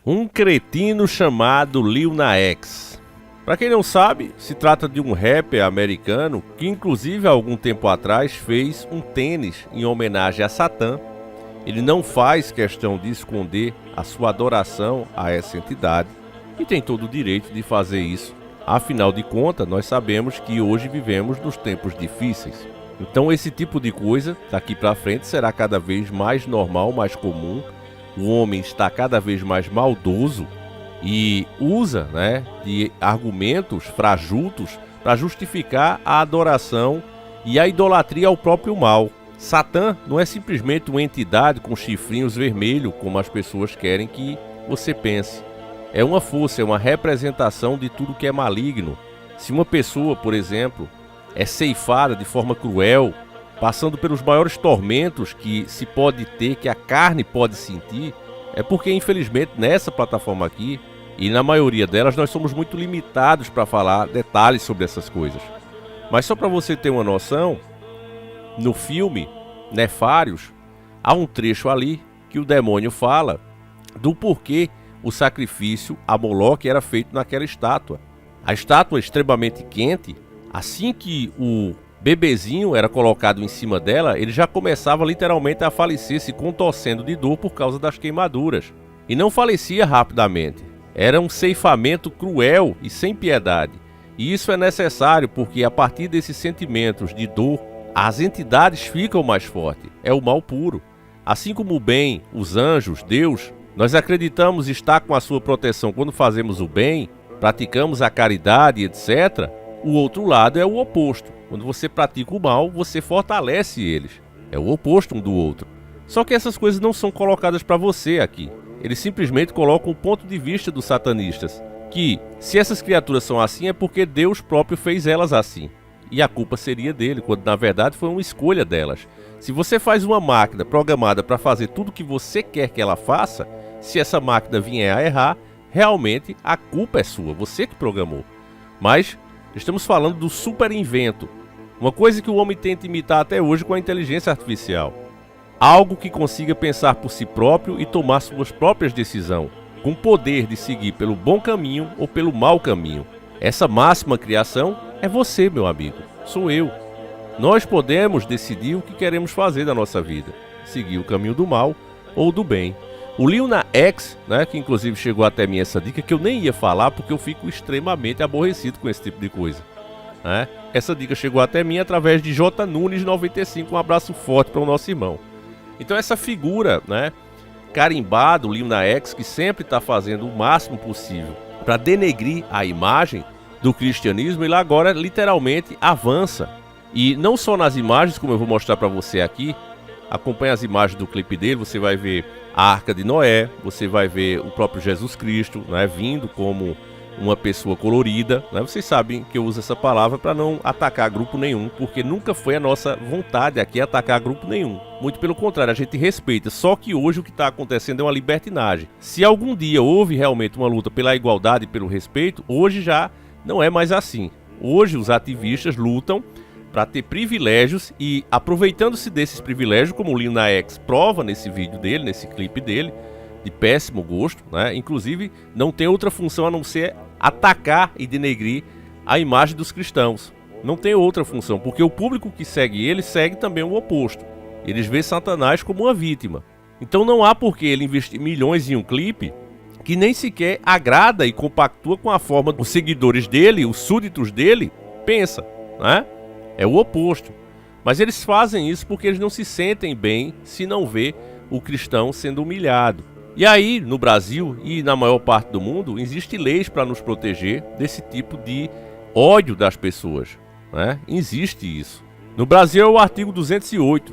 Um cretino chamado Lil Nas X. Para quem não sabe, se trata de um rapper americano que inclusive há algum tempo atrás fez um tênis em homenagem a Satã. Ele não faz questão de esconder a sua adoração a essa entidade e tem todo o direito de fazer isso. Afinal de contas, nós sabemos que hoje vivemos nos tempos difíceis. Então esse tipo de coisa, daqui para frente, será cada vez mais normal, mais comum. O homem está cada vez mais maldoso e usa, de argumentos fajutos para justificar a adoração e a idolatria ao próprio mal. Satã não é simplesmente uma entidade com chifrinhos vermelhos, como as pessoas querem que você pense. É uma força, é uma representação de tudo que é maligno. Se uma pessoa, por exemplo, é ceifada de forma cruel, passando pelos maiores tormentos que se pode ter, que a carne pode sentir, é porque, infelizmente, nessa plataforma aqui, e na maioria delas, nós somos muito limitados para falar detalhes sobre essas coisas. Mas só para você ter uma noção, no filme Nefários, há um trecho ali que o demônio fala do porquê o sacrifício a Moloque era feito naquela estátua. A estátua extremamente quente, assim que o bebezinho era colocado em cima dela, ele já começava literalmente a falecer, se contorcendo de dor por causa das queimaduras. E não falecia rapidamente. Era um ceifamento cruel e sem piedade. E isso é necessário porque a partir desses sentimentos de dor, as entidades ficam mais fortes. É o mal puro. Assim como o bem, os anjos, Deus, nós acreditamos estar com a sua proteção quando fazemos o bem, praticamos a caridade, etc. O outro lado é o oposto. Quando você pratica o mal, você fortalece eles. É o oposto um do outro. Só que essas coisas não são colocadas para você aqui. Eles simplesmente colocam o ponto de vista dos satanistas. Que, se essas criaturas são assim, é porque Deus próprio fez elas assim. E a culpa seria dele, quando na verdade foi uma escolha delas. Se você faz uma máquina programada para fazer tudo o que você quer que ela faça, se essa máquina vier a errar, realmente a culpa é sua, você que programou. Mas estamos falando do super invento, uma coisa que o homem tenta imitar até hoje com a inteligência artificial. Algo que consiga pensar por si próprio e tomar suas próprias decisões, com poder de seguir pelo bom caminho ou pelo mau caminho. Essa máxima criação é você, meu amigo, sou eu. Nós podemos decidir o que queremos fazer da nossa vida, seguir o caminho do mal ou do bem. O Lil Nas X, que inclusive chegou até mim essa dica, que eu nem ia falar porque eu fico extremamente aborrecido com esse tipo de coisa. Essa dica chegou até mim através de J Nunes 95, um abraço forte para o nosso irmão. Então essa figura, carimbado, Lil Nas X, que sempre está fazendo o máximo possível para denegrir a imagem do cristianismo, ele agora literalmente avança. E não só nas imagens, como eu vou mostrar para você aqui, acompanha as imagens do clipe dele, você vai ver a Arca de Noé, você vai ver o próprio Jesus Cristo, vindo como uma pessoa colorida. Vocês sabem que eu uso essa palavra para não atacar grupo nenhum, porque nunca foi a nossa vontade aqui atacar grupo nenhum. Muito pelo contrário, a gente respeita, só que hoje o que está acontecendo é uma libertinagem. Se algum dia houve realmente uma luta pela igualdade e pelo respeito, hoje já não é mais assim. Hoje os ativistas lutam para ter privilégios e, aproveitando-se desses privilégios, como o Lil Nas X prova nesse vídeo dele, nesse clipe dele, de péssimo gosto, inclusive não tem outra função a não ser atacar e denegrir a imagem dos cristãos. Não tem outra função, porque o público que segue ele segue também o oposto. Eles veem Satanás como uma vítima. Então não há por que ele investir milhões em um clipe que nem sequer agrada e compactua com a forma dos seguidores dele, os súditos dele, pensa, É o oposto. Mas eles fazem isso porque eles não se sentem bem se não vê o cristão sendo humilhado. E aí, no Brasil e na maior parte do mundo, existem leis para nos proteger desse tipo de ódio das pessoas. Existe isso. No Brasil é o artigo 208.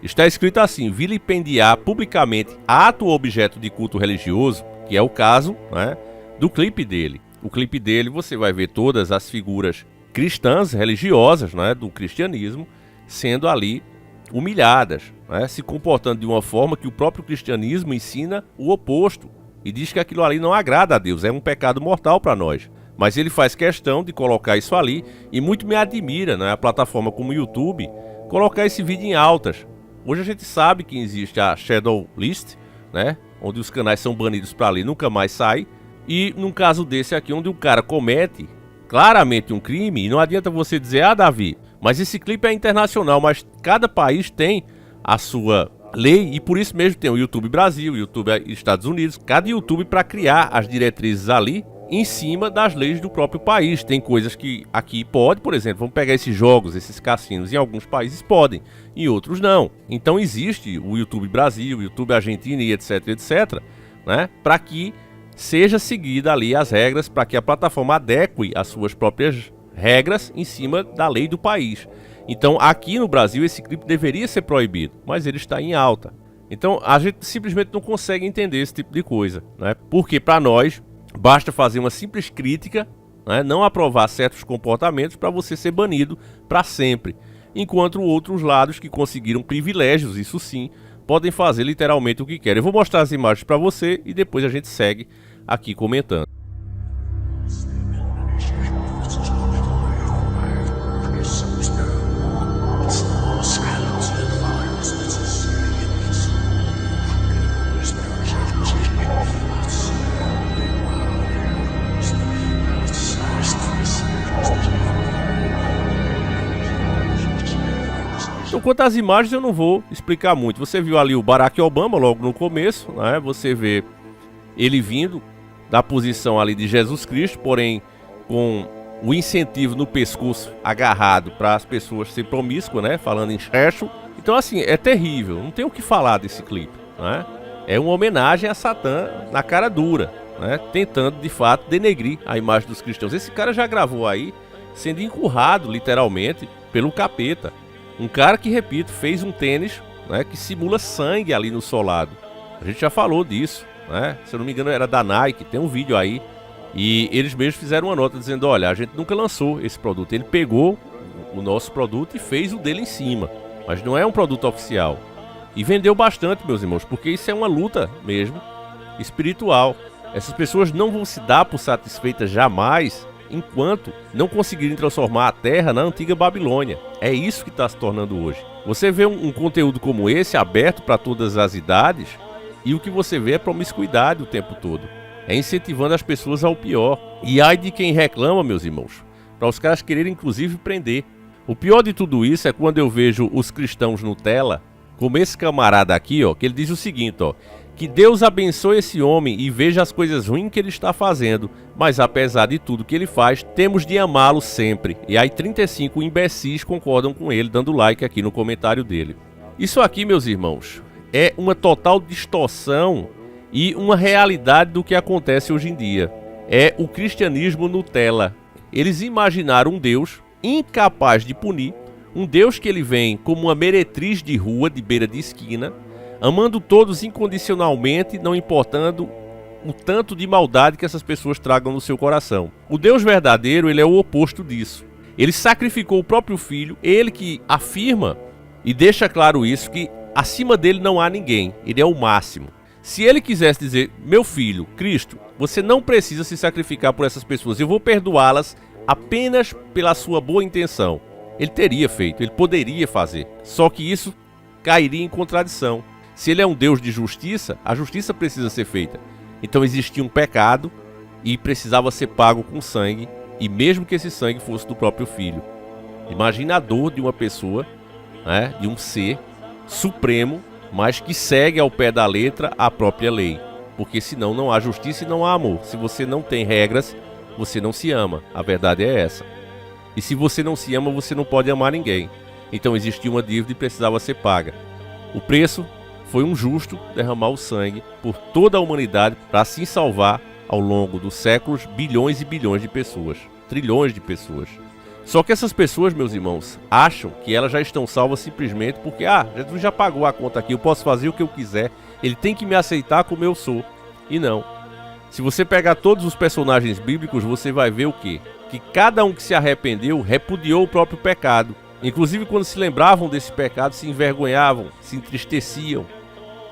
Está escrito assim: vilipendiar publicamente ato ou objeto de culto religioso, que é o caso do clipe dele. O clipe dele você vai ver todas as figuras cristãs, religiosas, do cristianismo, sendo ali humilhadas, se comportando de uma forma que o próprio cristianismo ensina o oposto e diz que aquilo ali não agrada a Deus, é um pecado mortal para nós. Mas ele faz questão de colocar isso ali e muito me admira, a plataforma como o YouTube, colocar esse vídeo em altas. Hoje a gente sabe que existe a Shadow List, onde os canais são banidos para ali, nunca mais sai. E num caso desse aqui, onde o cara comete claramente um crime, e não adianta você dizer, ah, Davi, mas esse clipe é internacional, mas cada país tem a sua lei, e por isso mesmo tem o YouTube Brasil, o YouTube Estados Unidos, cada YouTube para criar as diretrizes ali em cima das leis do próprio país. Tem coisas que aqui pode, por exemplo, vamos pegar esses jogos, esses cassinos, em alguns países podem, em outros não. Então existe o YouTube Brasil, o YouTube Argentina e etc, etc, né, para que seja seguida ali as regras, para que a plataforma adeque as suas próprias regras em cima da lei do país. Então aqui no Brasil esse clipe deveria ser proibido, mas ele está em alta. Então a gente simplesmente não consegue entender esse tipo de coisa, né? Porque para nós basta fazer uma simples crítica, né? Não aprovar certos comportamentos para você ser banido para sempre. Enquanto outros lados que conseguiram privilégios, isso sim, podem fazer literalmente o que querem. Eu vou mostrar as imagens para você e depois a gente segue aqui comentando. Então, quanto às imagens, eu não vou explicar muito. Você viu ali o Barack Obama logo no começo, né? Você vê ele vindo da posição ali de Jesus Cristo, porém com o incentivo no pescoço agarrado para as pessoas ser promíscuas, né? Falando em sexo. Então, assim, é terrível. Não tem o que falar desse clipe, né? É uma homenagem a Satã na cara dura, né? Tentando, de fato, denegrir a imagem dos cristãos. Esse cara já gravou aí sendo encurrado, literalmente, pelo capeta. Um cara que, repito, fez um tênis, né, que simula sangue ali no solado. A gente já falou disso, né? Se eu não me engano era da Nike, tem um vídeo aí. E eles mesmos fizeram uma nota dizendo, olha, a gente nunca lançou esse produto. Ele pegou o nosso produto e fez o dele em cima. Mas não é um produto oficial. E vendeu bastante, meus irmãos, porque isso é uma luta mesmo espiritual. Essas pessoas não vão se dar por satisfeitas jamais enquanto não conseguirem transformar a terra na antiga Babilônia. É isso que está se tornando hoje. Você vê um conteúdo como esse aberto para todas as idades e o que você vê é promiscuidade o tempo todo. É incentivando as pessoas ao pior. E ai de quem reclama, meus irmãos, para os caras quererem inclusive prender. O pior de tudo isso é quando eu vejo os cristãos Nutella, como esse camarada aqui, ó, que ele diz o seguinte, ó: que Deus abençoe esse homem e veja as coisas ruins que ele está fazendo, mas apesar de tudo que ele faz, temos de amá-lo sempre. E aí 35 imbecis concordam com ele, dando like aqui no comentário dele. Isso aqui, meus irmãos, é uma total distorção e uma realidade do que acontece hoje em dia. É o cristianismo Nutella. Eles imaginaram um Deus incapaz de punir, um Deus que ele vem como uma meretriz de rua, de beira de esquina, amando todos incondicionalmente, não importando o tanto de maldade que essas pessoas tragam no seu coração. O Deus verdadeiro, ele é o oposto disso. Ele sacrificou o próprio filho, ele que afirma e deixa claro isso, que acima dele não há ninguém, ele é o máximo. Se ele quisesse dizer, meu filho, Cristo, você não precisa se sacrificar por essas pessoas, eu vou perdoá-las apenas pela sua boa intenção, ele teria feito, ele poderia fazer. Só que isso cairia em contradição. Se ele é um Deus de justiça, a justiça precisa ser feita. Então existia um pecado e precisava ser pago com sangue, e mesmo que esse sangue fosse do próprio filho. Imagina a dor de uma pessoa, né, de um ser supremo, mas que segue ao pé da letra a própria lei. Porque senão não há justiça e não há amor. Se você não tem regras, você não se ama. A verdade é essa. E se você não se ama, você não pode amar ninguém. Então existia uma dívida e precisava ser paga. O preço foi um justo derramar o sangue por toda a humanidade para assim salvar, ao longo dos séculos, bilhões e bilhões de pessoas, trilhões de pessoas. Só que essas pessoas, meus irmãos, acham que elas já estão salvas simplesmente porque, Jesus já pagou a conta aqui, eu posso fazer o que eu quiser, ele tem que me aceitar como eu sou. E não. Se você pegar todos os personagens bíblicos, você vai ver o quê? Que cada um que se arrependeu repudiou o próprio pecado. Inclusive, quando se lembravam desse pecado, se envergonhavam, se entristeciam.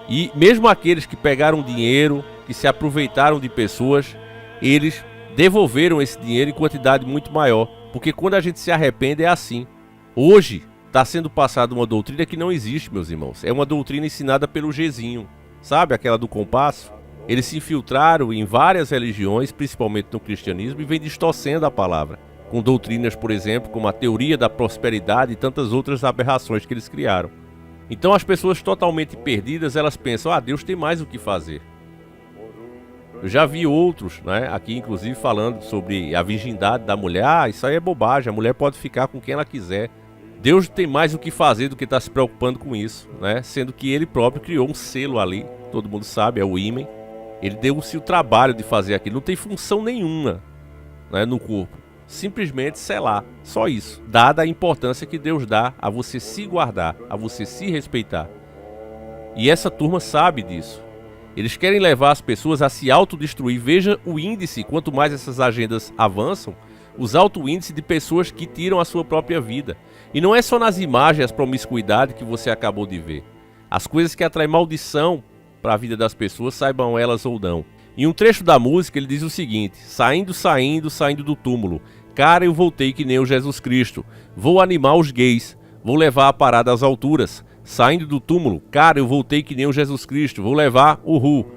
E mesmo aqueles que pegaram dinheiro, que se aproveitaram de pessoas, eles devolveram esse dinheiro em quantidade muito maior. Porque quando a gente se arrepende é assim. Hoje está sendo passada uma doutrina que não existe, meus irmãos. É uma doutrina ensinada pelo Gzinho. sabe, aquela do compasso? Eles se infiltraram em várias religiões, principalmente no cristianismo, e vêm distorcendo a palavra, com doutrinas, por exemplo, como a teoria da prosperidade e tantas outras aberrações que eles criaram. Então as pessoas totalmente perdidas, elas pensam, Deus tem mais o que fazer. Eu já vi outros, né, aqui inclusive falando sobre a virgindade da mulher. Isso aí é bobagem, a mulher pode ficar com quem ela quiser. Deus tem mais o que fazer do que estar se preocupando com isso, né? Sendo que ele próprio criou um selo ali, todo mundo sabe, é o ímen. Ele deu-se o trabalho de fazer aquilo, não tem função nenhuma, né, no corpo. Simplesmente selar, só isso. Dada a importância que Deus dá a você se guardar, a você se respeitar. E essa turma sabe disso. Eles querem levar as pessoas a se autodestruir. Veja o índice, quanto mais essas agendas avançam, os altos índices de pessoas que tiram a sua própria vida. E não é só nas imagens, as promiscuidades que você acabou de ver. As coisas que atraem maldição para a vida das pessoas, saibam elas ou não. Em um trecho da música ele diz o seguinte: saindo do túmulo, cara, eu voltei que nem o Jesus Cristo, vou animar os gays, vou levar a parada às alturas. Saindo do túmulo, cara, eu voltei que nem o Jesus Cristo, vou levar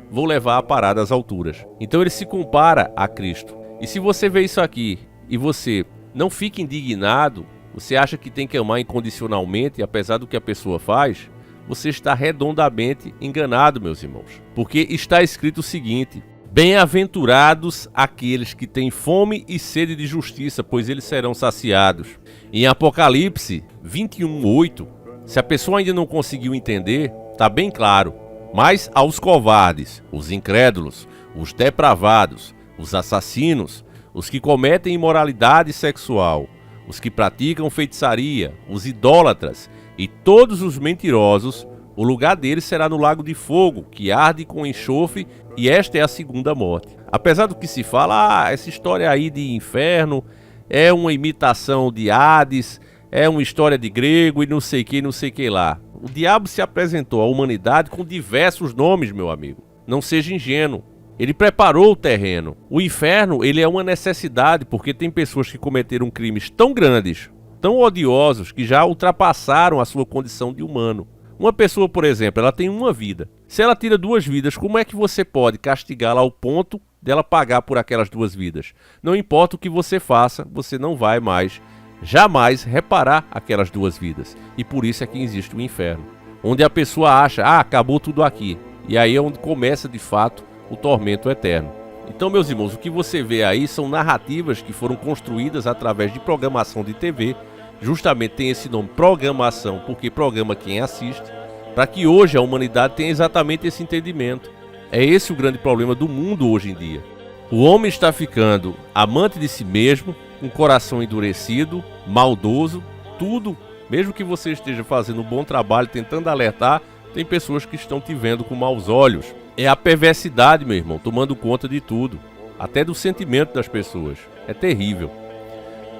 vou levar a parada às alturas. Então ele se compara a Cristo. E se você vê isso aqui e você não fica indignado, você acha que tem que amar incondicionalmente, apesar do que a pessoa faz, você está redondamente enganado, meus irmãos. Porque está escrito o seguinte: bem-aventurados aqueles que têm fome e sede de justiça, pois eles serão saciados. Em Apocalipse 21:8, se a pessoa ainda não conseguiu entender, está bem claro. Mas aos covardes, os incrédulos, os depravados, os assassinos, os que cometem imoralidade sexual, os que praticam feitiçaria, os idólatras e todos os mentirosos, o lugar deles será no lago de fogo, que arde com enxofre, e esta é a segunda morte. Apesar do que se fala, essa história aí de inferno é uma imitação de Hades, é uma história de grego e não sei que lá. O diabo se apresentou à humanidade com diversos nomes, meu amigo. Não seja ingênuo. Ele preparou o terreno. O inferno, ele é uma necessidade, porque tem pessoas que cometeram crimes tão grandes, tão odiosos, que já ultrapassaram a sua condição de humano. Uma pessoa, por exemplo, ela tem uma vida. Se ela tira 2 vidas, como é que você pode castigá-la ao ponto dela pagar por aquelas 2 vidas? Não importa o que você faça, você não vai mais, jamais reparar aquelas 2 vidas. E por isso é que existe o inferno, onde a pessoa acha, acabou tudo aqui. E aí é onde começa de fato o tormento eterno. Então, meus irmãos, o que você vê aí são narrativas que foram construídas através de programação de TV. Justamente tem esse nome, programação, porque programa quem assiste, para que hoje a humanidade tenha exatamente esse entendimento. É esse o grande problema do mundo hoje em dia. O homem está ficando amante de si mesmo, com o coração endurecido, maldoso, tudo. Mesmo que você esteja fazendo um bom trabalho, tentando alertar, tem pessoas que estão te vendo com maus olhos. É a perversidade, meu irmão, tomando conta de tudo, até do sentimento das pessoas. É terrível.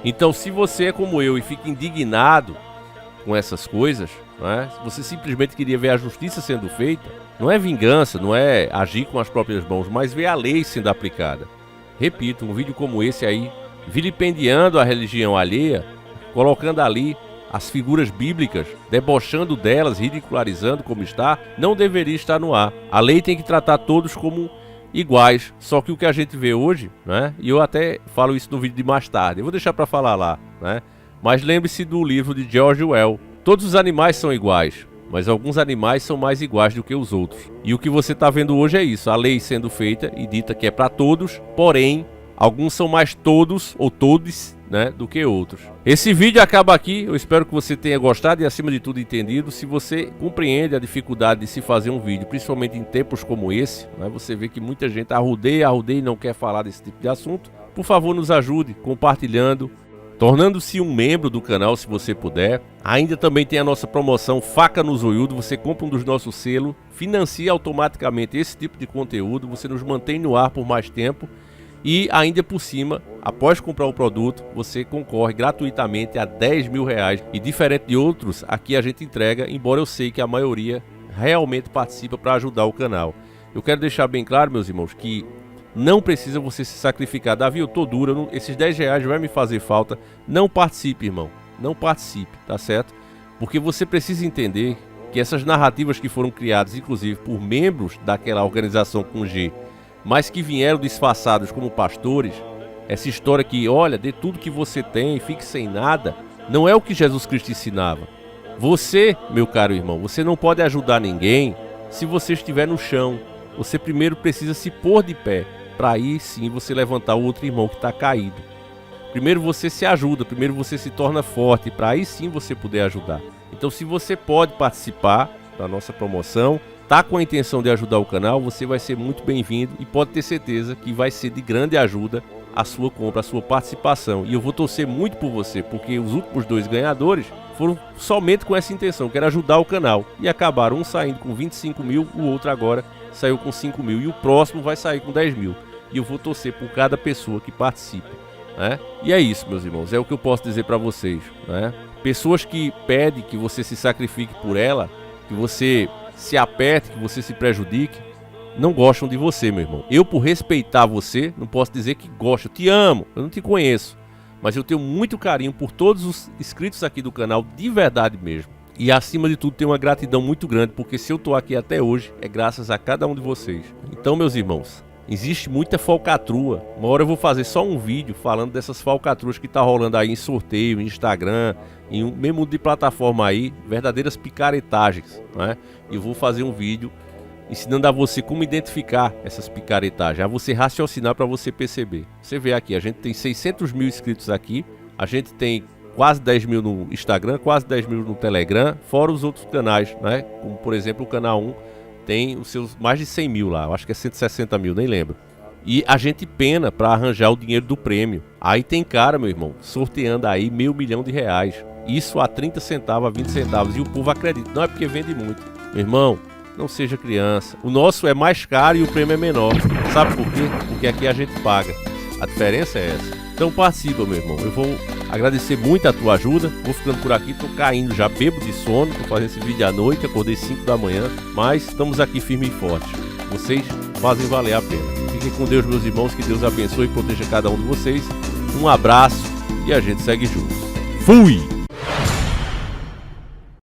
Então, se você é como eu e fica indignado com essas coisas, né? Você simplesmente queria ver a justiça sendo feita, não é vingança, não é agir com as próprias mãos, mas ver a lei sendo aplicada. Repito, um vídeo como esse aí, vilipendiando a religião alheia, colocando ali as figuras bíblicas, debochando delas, ridicularizando como está, não deveria estar no ar. A lei tem que tratar todos como iguais, só que o que a gente vê hoje, né? E eu até falo isso no vídeo de mais tarde, eu vou deixar para falar lá, né? Mas lembre-se do livro de George Orwell. Todos os animais são iguais, mas alguns animais são mais iguais do que os outros. E o que você está vendo hoje é isso, a lei sendo feita e dita que é para todos, porém, alguns são mais todos ou todes, né, do que outros. Esse vídeo acaba aqui, eu espero que você tenha gostado e acima de tudo entendido. Se você compreende a dificuldade de se fazer um vídeo, principalmente em tempos como esse, né, você vê que muita gente arrudeia e não quer falar desse tipo de assunto, por favor nos ajude compartilhando, tornando-se um membro do canal se você puder. Ainda também tem a nossa promoção Faca no Zoiudo, você compra um dos nossos selos, financia automaticamente esse tipo de conteúdo, você nos mantém no ar por mais tempo. E ainda por cima, após comprar o produto, você concorre gratuitamente a 10 mil reais. E diferente de outros, aqui a gente entrega, embora eu sei que a maioria realmente participa para ajudar o canal. Eu quero deixar bem claro, meus irmãos, que não precisa você se sacrificar. Davi, eu tô duro, esses 10 reais vai me fazer falta. Não participe, irmão. Não participe, tá certo? Porque você precisa entender que essas narrativas que foram criadas, inclusive por membros daquela organização com G, mas que vieram disfarçados como pastores, essa história que, olha, dê tudo que você tem, fique sem nada, não é o que Jesus Cristo ensinava. Você, meu caro irmão, você não pode ajudar ninguém se você estiver no chão. Você primeiro precisa se pôr de pé, para aí sim você levantar o outro irmão que está caído. Primeiro você se ajuda, primeiro você se torna forte, para aí sim você poder ajudar. Então, se você pode participar da nossa promoção, tá com a intenção de ajudar o canal, você vai ser muito bem-vindo e pode ter certeza que vai ser de grande ajuda a sua compra, a sua participação. E eu vou torcer muito por você, porque os últimos 2 ganhadores foram somente com essa intenção, que era ajudar o canal. E acabaram, um saindo com 25 mil, o outro agora saiu com 5 mil. E o próximo vai sair com 10 mil. E eu vou torcer por cada pessoa que participe, né? E é isso, meus irmãos, é o que eu posso dizer para vocês, né? Pessoas que pedem que você se sacrifique por ela, que você se aperte, que você se prejudique, não gostam de você, meu irmão. Eu, por respeitar você, não posso dizer que gosto. Eu te amo, eu não te conheço, mas eu tenho muito carinho por todos os inscritos aqui do canal, de verdade mesmo. E acima de tudo, tenho uma gratidão muito grande, porque se eu tô aqui até hoje, é graças a cada um de vocês. Então, meus irmãos, existe muita falcatrua. Uma hora eu vou fazer só um vídeo falando dessas falcatruas que tá rolando aí em sorteio, em Instagram, em um mesmo de plataforma aí, verdadeiras picaretagens, né? E eu vou fazer um vídeo ensinando a você como identificar essas picaretagens, a você raciocinar para você perceber. Você vê aqui, a gente tem 600 mil inscritos aqui, a gente tem quase 10 mil no Instagram, quase 10 mil no Telegram, fora os outros canais, né? Como por exemplo o canal 1 tem os seus mais de 100 mil lá, eu acho que é 160 mil, nem lembro. E a gente pena para arranjar o dinheiro do prêmio. Aí tem cara, meu irmão, sorteando aí R$500 milhão. Isso a 30 centavos, a 20 centavos. E o povo acredita, não é porque vende muito. Meu irmão, não seja criança. O nosso é mais caro e o prêmio é menor. Sabe por quê? Porque aqui a gente paga. A diferença é essa. Então participa, meu irmão. Eu vou agradecer muito a tua ajuda. Vou ficando por aqui, tô caindo já, bebo de sono. Tô fazendo esse vídeo à noite, acordei 5 da manhã. Mas estamos aqui firme e forte. Vocês fazem valer a pena. Fiquem com Deus, meus irmãos. Que Deus abençoe e proteja cada um de vocês. Um abraço e a gente segue juntos. Fui!